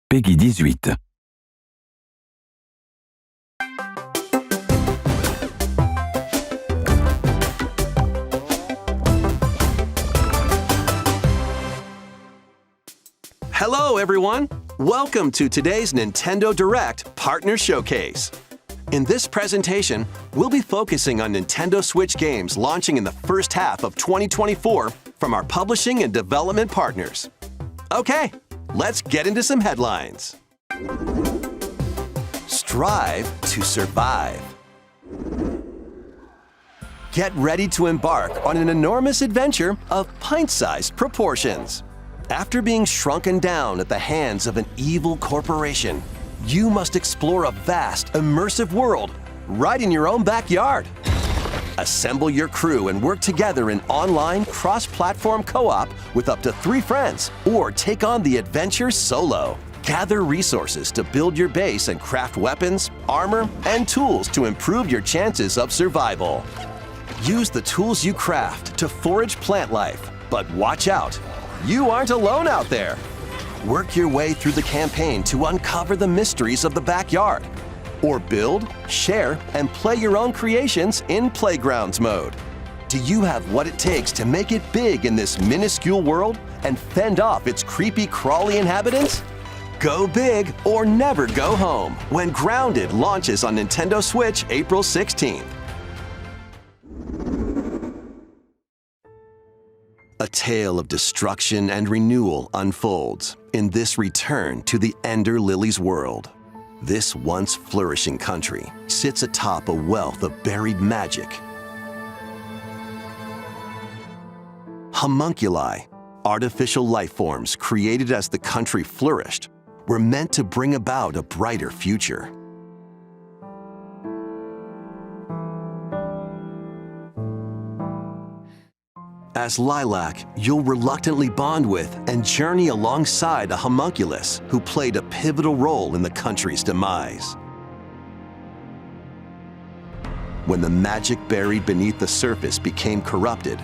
Peggy 18. Hello, everyone! Welcome to today's Nintendo Direct Partner Showcase. In this presentation, we'll be focusing on Nintendo Switch games launching in the first half of 2024 from our publishing and development partners. Okay, let's get into some headlines. Strive to survive. Get ready to embark on an enormous adventure of pint-sized proportions. After being shrunken down at the hands of an evil corporation, you must explore a vast, immersive world right in your own backyard. Assemble your crew and work together in online, cross-platform co-op with up to 3 friends, or take on the adventure solo. Gather resources to build your base and craft weapons, armor, and tools to improve your chances of survival. Use the tools you craft to forage plant life, but watch out! You aren't alone out there! Work your way through the campaign to uncover the mysteries of the backyard. Or build, share, and play your own creations in Playgrounds mode. Do you have what it takes to make it big in this minuscule world and fend off its creepy, crawly inhabitants? Go big or never go home when Grounded launches on Nintendo Switch April 16th. A tale of destruction and renewal unfolds in this return to the Ender Lilies world. This once flourishing country sits atop a wealth of buried magic. Homunculi, artificial life forms created as the country flourished, were meant to bring about a brighter future. As Lilac, you'll reluctantly bond with and journey alongside a homunculus who played a pivotal role in the country's demise. When the magic buried beneath the surface became corrupted,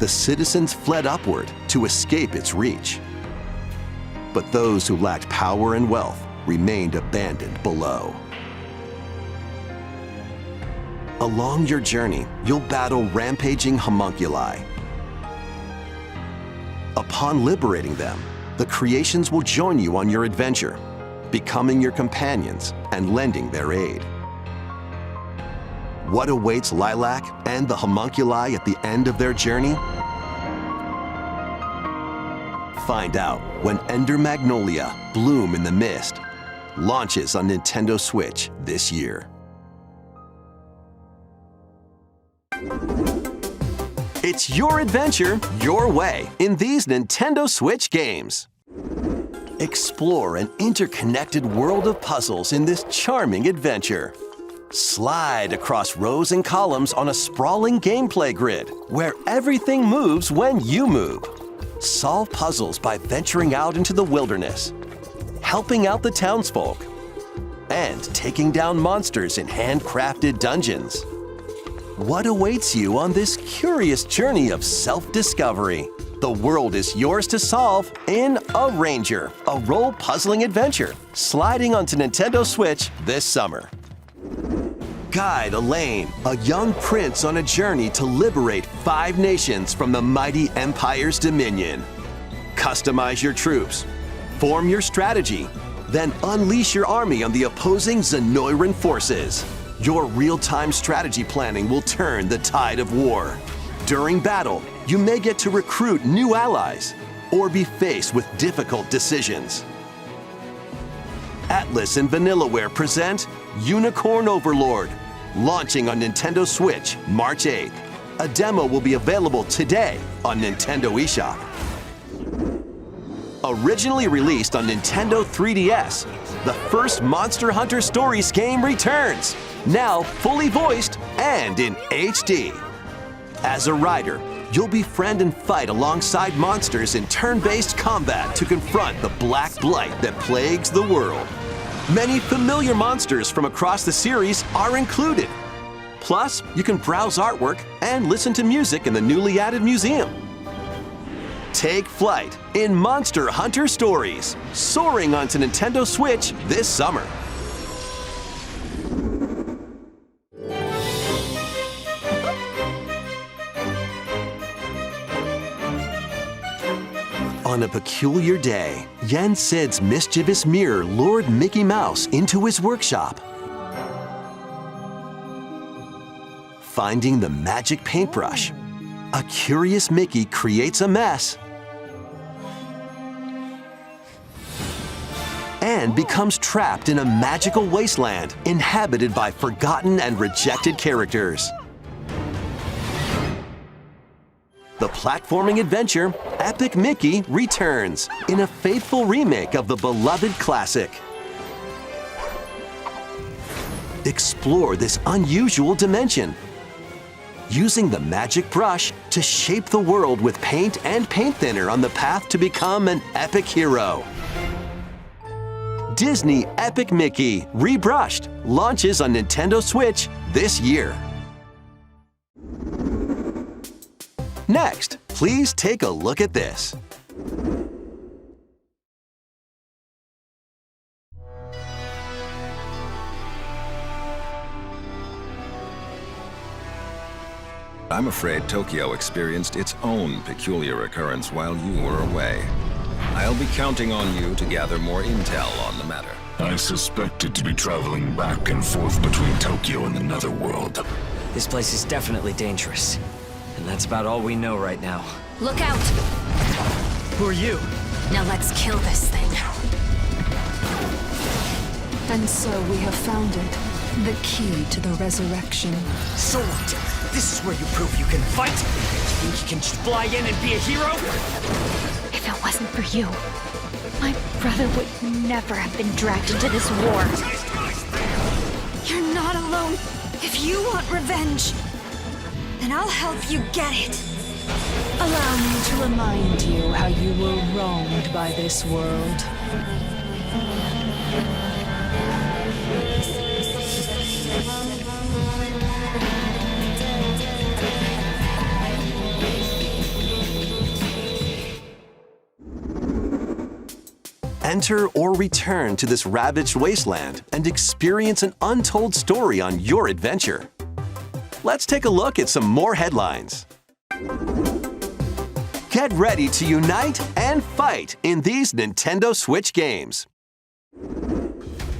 the citizens fled upward to escape its reach. But those who lacked power and wealth remained abandoned below. Along your journey, you'll battle rampaging homunculi. Upon liberating them, the creations will join you on your adventure, becoming your companions and lending their aid. What awaits Lilac and the homunculi at the end of their journey? Find out when Ender Magnolia Bloom in the Mist launches on Nintendo Switch this year. It's your adventure, your way, in these Nintendo Switch games. Explore an interconnected world of puzzles in this charming adventure. Slide across rows and columns on a sprawling gameplay grid, where everything moves when you move. Solve puzzles by venturing out into the wilderness, helping out the townsfolk, and taking down monsters in handcrafted dungeons. What awaits you on this curious journey of self-discovery? The world is yours to solve in Arranger, a role-puzzling adventure, sliding onto Nintendo Switch this summer. Guide Elaine, a young prince on a journey to liberate 5 nations from the mighty Empire's dominion. Customize your troops, form your strategy, then unleash your army on the opposing Zenoiran forces. Your real-time strategy planning will turn the tide of war. During battle, you may get to recruit new allies or be faced with difficult decisions. Atlus and Vanillaware present Unicorn Overlord, launching on Nintendo Switch March 8th. A demo will be available today on Nintendo eShop. Originally released on Nintendo 3DS, the first Monster Hunter Stories game returns, now fully voiced and in HD. As a rider, you'll befriend and fight alongside monsters in turn-based combat to confront the Black Blight that plagues the world. Many familiar monsters from across the series are included. Plus, you can browse artwork and listen to music in the newly added museum. Take flight in Monster Hunter Stories, soaring onto Nintendo Switch this summer. On a peculiar day, Yen Sid's mischievous mirror lured Mickey Mouse into his workshop. Finding the magic paintbrush, a curious Mickey creates a mess and becomes trapped in a magical wasteland inhabited by forgotten and rejected characters. The platforming adventure, Epic Mickey returns in a faithful remake of the beloved classic. Explore this unusual dimension, using the magic brush to shape the world with paint and paint thinner on the path to become an epic hero. Disney Epic Mickey Rebrushed launches on Nintendo Switch this year. Next, please take a look at this. I'm afraid Tokyo experienced its own peculiar occurrence while you were away. I'll be counting on you to gather more intel on the matter. I suspected to be traveling back and forth between Tokyo and the Netherworld. This place is definitely dangerous. And that's about all we know right now. Look out! Who are you? Now let's kill this thing. And so we have found it. The key to the resurrection. So what? This is where you prove you can fight? You think you can just fly in and be a hero? If it wasn't for you, my brother would never have been dragged into this war. You're not alone. If you want revenge, then I'll help you get it. Allow me to remind you how you were wronged by this world. Enter or return to this ravaged wasteland and experience an untold story on your adventure. Let's take a look at some more headlines. Get ready to unite and fight in these Nintendo Switch games.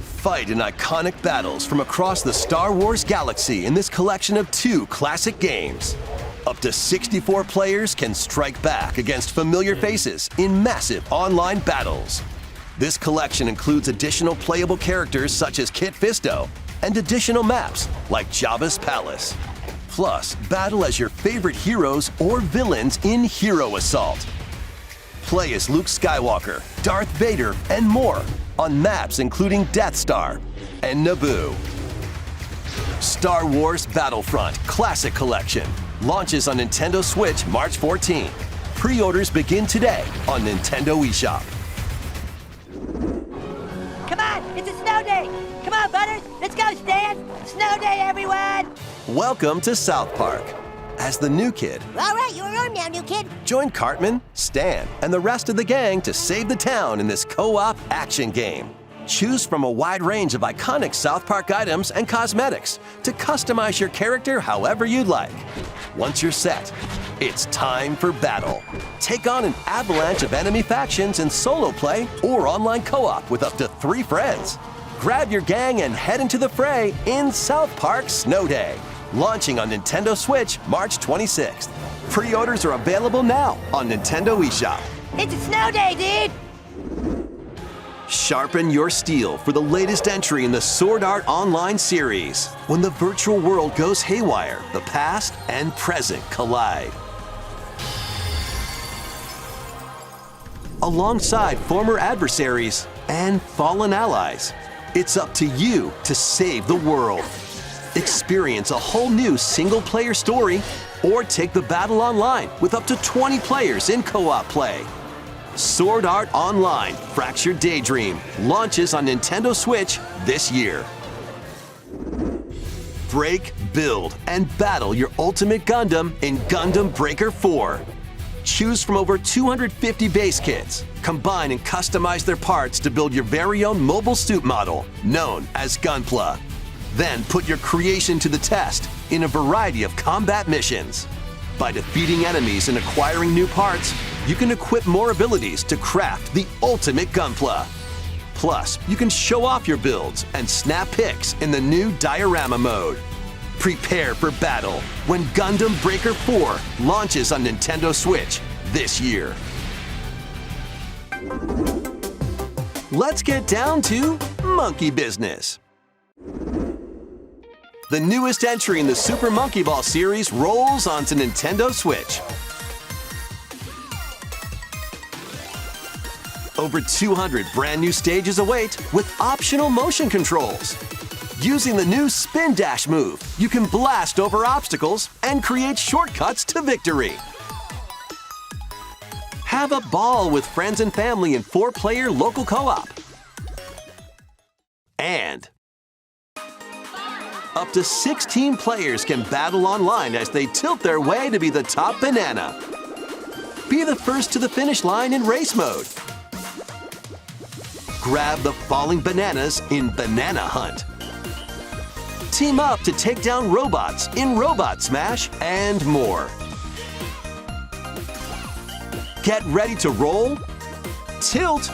Fight in iconic battles from across the Star Wars galaxy in this collection of 2 classic games. Up to 64 players can strike back against familiar faces in massive online battles. This collection includes additional playable characters such as Kit Fisto and additional maps like Jabba's Palace. Plus, battle as your favorite heroes or villains in Hero Assault. Play as Luke Skywalker, Darth Vader, and more on maps including Death Star and Naboo. Star Wars Battlefront Classic Collection launches on Nintendo Switch March 14. Pre-orders begin today on Nintendo eShop. Come on, it's a snow day! Come on, Butters, let's go, Stan! Snow day, everyone! Welcome to South Park. As the new kid, All right, you're on now, new kid. join Cartman, Stan, and the rest of the gang to save the town in this co-op action game. Choose from a wide range of iconic South Park items and cosmetics to customize your character however you'd like. Once you're set, it's time for battle. Take on an avalanche of enemy factions in solo play or online co-op with up to 3 friends. Grab your gang and head into the fray in South Park Snow Day, launching on Nintendo Switch March 26th. Pre-orders are available now on Nintendo eShop. It's a snow day, dude! Sharpen your steel for the latest entry in the Sword Art Online series. When the virtual world goes haywire, the past and present collide. Alongside former adversaries and fallen allies, it's up to you to save the world. Experience a whole new single-player story or take the battle online with up to 20 players in co-op play. Sword Art Online Fractured Daydream launches on Nintendo Switch this year. Break, build, and battle your ultimate Gundam in Gundam Breaker 4. Choose from over 250 base kits. Combine and customize their parts to build your very own mobile suit model, known as Gunpla. Then put your creation to the test in a variety of combat missions. By defeating enemies and acquiring new parts, you can equip more abilities to craft the ultimate Gunpla. Plus, you can show off your builds and snap pics in the new diorama mode. Prepare for battle when Gundam Breaker 4 launches on Nintendo Switch this year. Let's get down to monkey business. The newest entry in the Super Monkey Ball series rolls onto Nintendo Switch. Over 200 brand new stages await with optional motion controls. Using the new Spin Dash move, you can blast over obstacles and create shortcuts to victory. Have a ball with friends and family in 4-player local co-op. And up to 16 players can battle online as they tilt their way to be the top banana. Be the first to the finish line in race mode. Grab the falling bananas in Banana Hunt. Team up to take down robots in Robot Smash and more. Get ready to roll, tilt,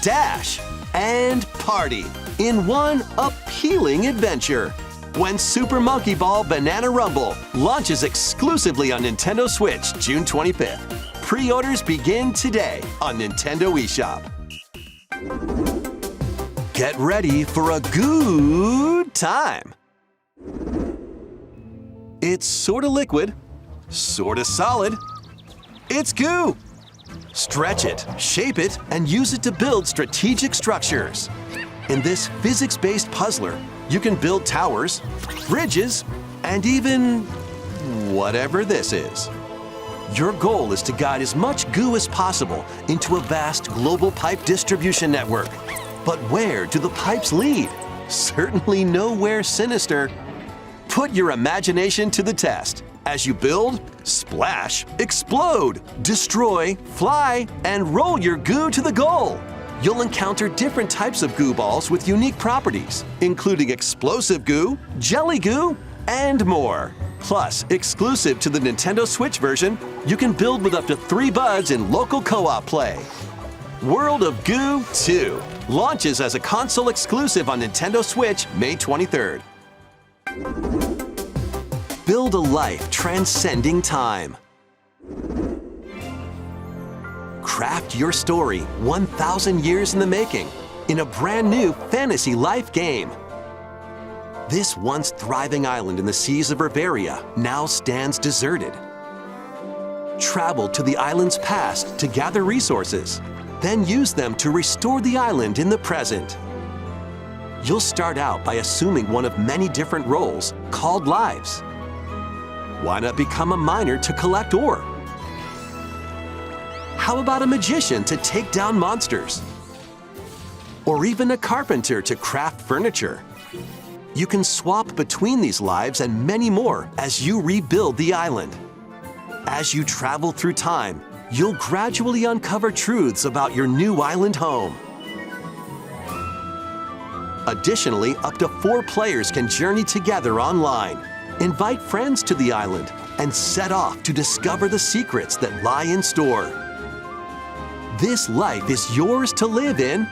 dash, and party in one appealing adventure when Super Monkey Ball Banana Rumble launches exclusively on Nintendo Switch June 25th. Pre-orders begin today on Nintendo eShop. Get ready for a good time. It's sorta liquid, sorta solid. It's goo. Stretch it, shape it, and use it to build strategic structures. In this physics-based puzzler, you can build towers, bridges, and even whatever this is. Your goal is to guide as much goo as possible into a vast global pipe distribution network. But where do the pipes lead? Certainly nowhere sinister. Put your imagination to the test as you build, splash, explode, destroy, fly, and roll your goo to the goal. You'll encounter different types of goo balls with unique properties, including explosive goo, jelly goo, and more. Plus, exclusive to the Nintendo Switch version, you can build with up to 3 buds in local co-op play. World of Goo 2 launches as a console exclusive on Nintendo Switch May 23rd. Build a life transcending time. Craft your story 1,000 years in the making in a brand new fantasy life game. This once thriving island in the seas of Riveria now stands deserted. Travel to the island's past to gather resources, then use them to restore the island in the present. You'll start out by assuming one of many different roles called lives. Why not become a miner to collect ore? How about a magician to take down monsters? Or even a carpenter to craft furniture? You can swap between these lives and many more as you rebuild the island. As you travel through time, you'll gradually uncover truths about your new island home. Additionally, up to 4 players can journey together online, invite friends to the island, and set off to discover the secrets that lie in store. This life is yours to live in.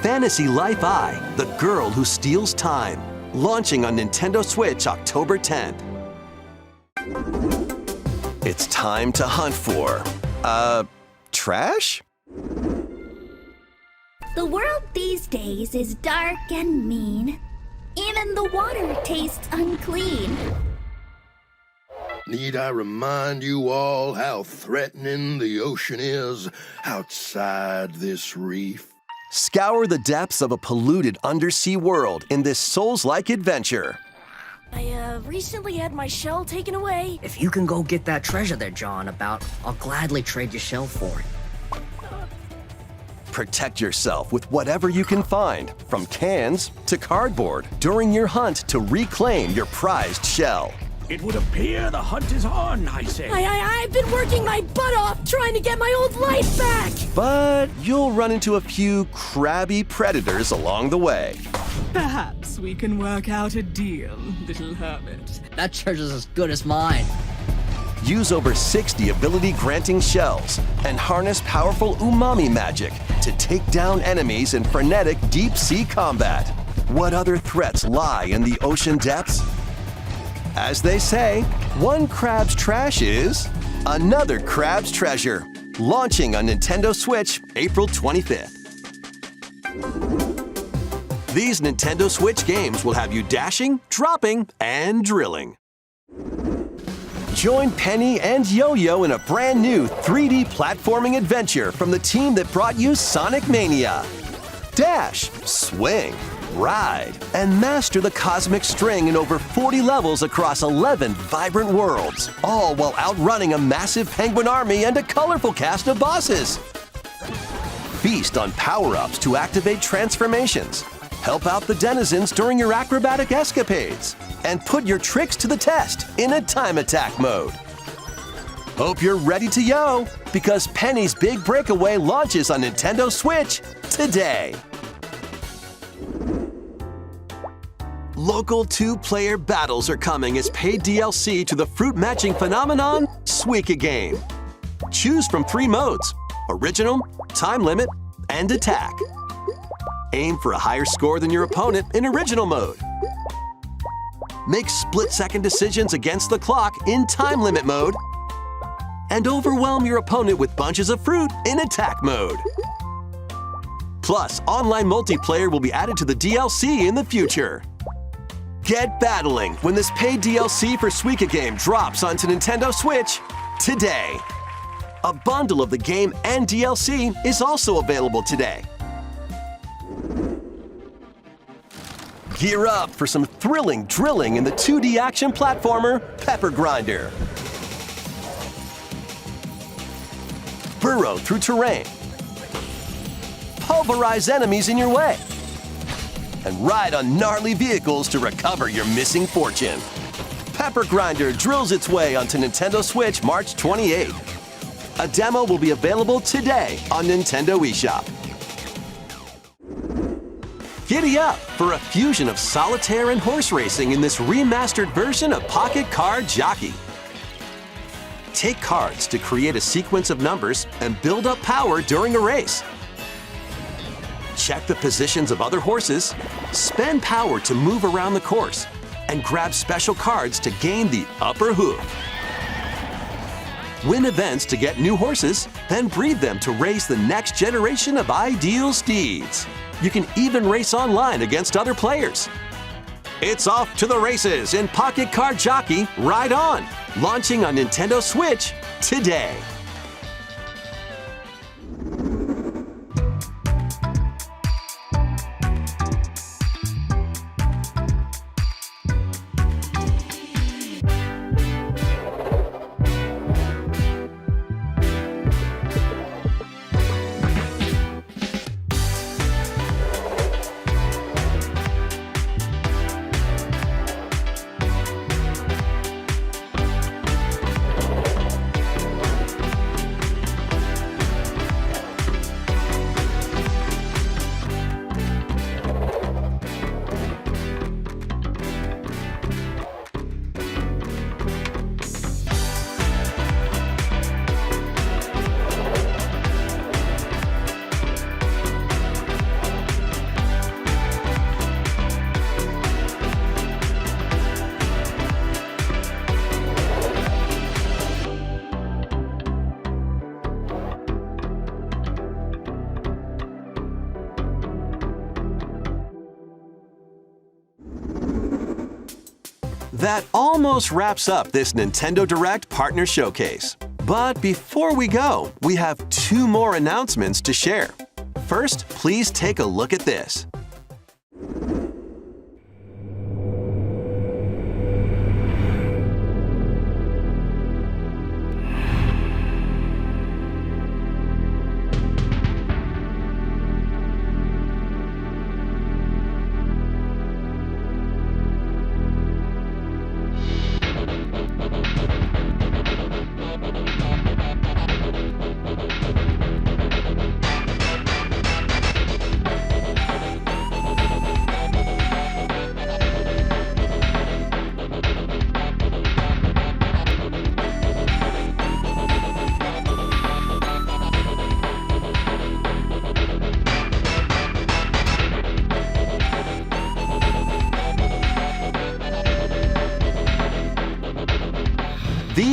Fantasy Life I, the girl who steals time, launching on Nintendo Switch October 10th. It's time to hunt for, trash? The world these days is dark and mean. Even the water tastes unclean. Need I remind you all how threatening the ocean is outside this reef? Scour the depths of a polluted undersea world in this Souls-like adventure. I recently had my shell taken away. If you can go get that treasure they're jawing about, I'll gladly trade your shell for it. Protect yourself with whatever you can find, from cans to cardboard, during your hunt to reclaim your prized shell. It would appear the hunt is on, I say. I've been working my butt off trying to get my old life back! But you'll run into a few crabby predators along the way. Perhaps we can work out a deal, little hermit. That church is as good as mine. Use over 60 ability-granting shells and harness powerful umami magic to take down enemies in frenetic deep-sea combat. What other threats lie in the ocean depths? As they say, one crab's trash is another crab's treasure. Launching on Nintendo Switch April 25th. These Nintendo Switch games will have you dashing, dropping, and drilling. Join Penny and Yo-Yo in a brand new 3D platforming adventure from the team that brought you Sonic Mania. Dash, swing, ride, and master the cosmic string in over 40 levels across 11 vibrant worlds, all while outrunning a massive penguin army and a colorful cast of bosses. Feast on power-ups to activate transformations, help out the denizens during your acrobatic escapades, and put your tricks to the test in a time attack mode. Hope you're ready to yo, because Penny's Big Breakaway launches on Nintendo Switch today. Local 2-player battles are coming as paid DLC to the fruit matching phenomenon, Suika Game. Choose from 3 modes: Original, Time Limit, and Attack. Aim for a higher score than your opponent in Original mode. Make split-second decisions against the clock in Time Limit mode. And overwhelm your opponent with bunches of fruit in Attack mode. Plus, online multiplayer will be added to the DLC in the future. Get battling when this paid DLC for Suika Game drops onto Nintendo Switch today. A bundle of the game and DLC is also available today. Gear up for some thrilling drilling in the 2D action platformer Pepper Grinder. Burrow through terrain. Pulverize enemies in your way. And ride on gnarly vehicles to recover your missing fortune. Pepper Grinder drills its way onto Nintendo Switch March 28th. A demo will be available today on Nintendo eShop. Giddy up for a fusion of solitaire and horse racing in this remastered version of Pocket Card Jockey. Take cards to create a sequence of numbers and build up power during a race. Check the positions of other horses, spend power to move around the course, and grab special cards to gain the upper hoof. Win events to get new horses, then breed them to raise the next generation of ideal steeds. You can even race online against other players. It's off to the races in Pocket Card Jockey Ride On, launching on Nintendo Switch today. That almost wraps up this Nintendo Direct Partner Showcase. But before we go, we have 2 more announcements to share. First, please take a look at this.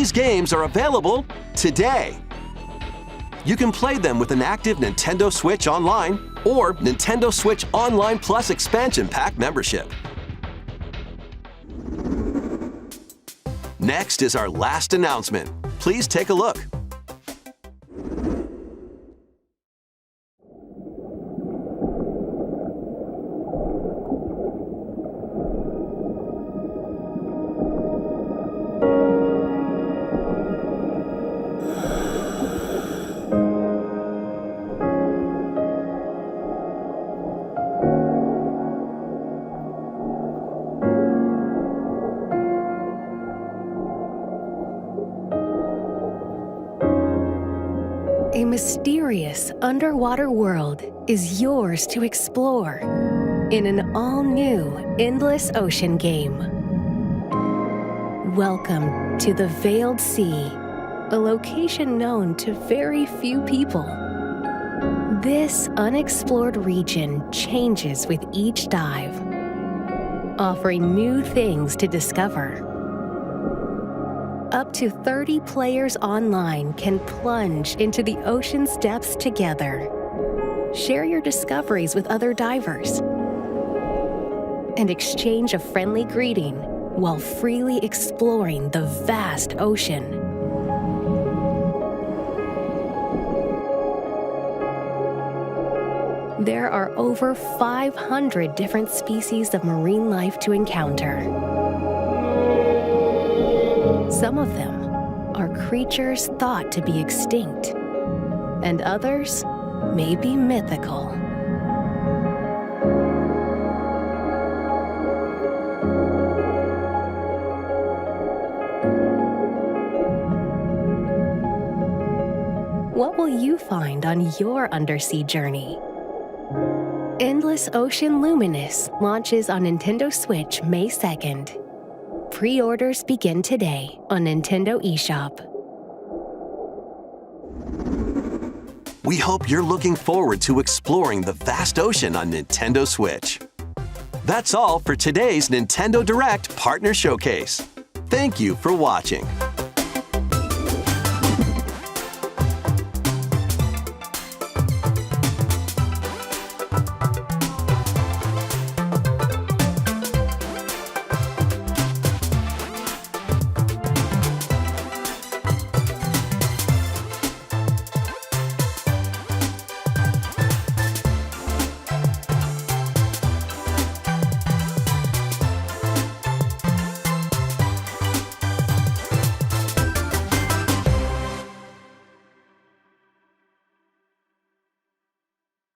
these games are available today. You can play them with an active Nintendo Switch Online or Nintendo Switch Online Plus Expansion Pack membership. Next is our last announcement. Please take a look. A mysterious underwater world is yours to explore in an all-new Endless Ocean game. Welcome to the Veiled Sea, a location known to very few people. This unexplored region changes with each dive, offering new things to discover. Up to 30 players online can plunge into the ocean's depths together. Share your discoveries with other divers and exchange a friendly greeting while freely exploring the vast ocean. There are over 500 different species of marine life to encounter. Some of them are creatures thought to be extinct, and others may be mythical. What will you find on your undersea journey? Endless Ocean Luminous launches on Nintendo Switch May 2nd. Pre-orders begin today on Nintendo eShop. We hope you're looking forward to exploring the vast ocean on Nintendo Switch. That's all for today's Nintendo Direct Partner Showcase. Thank you for watching.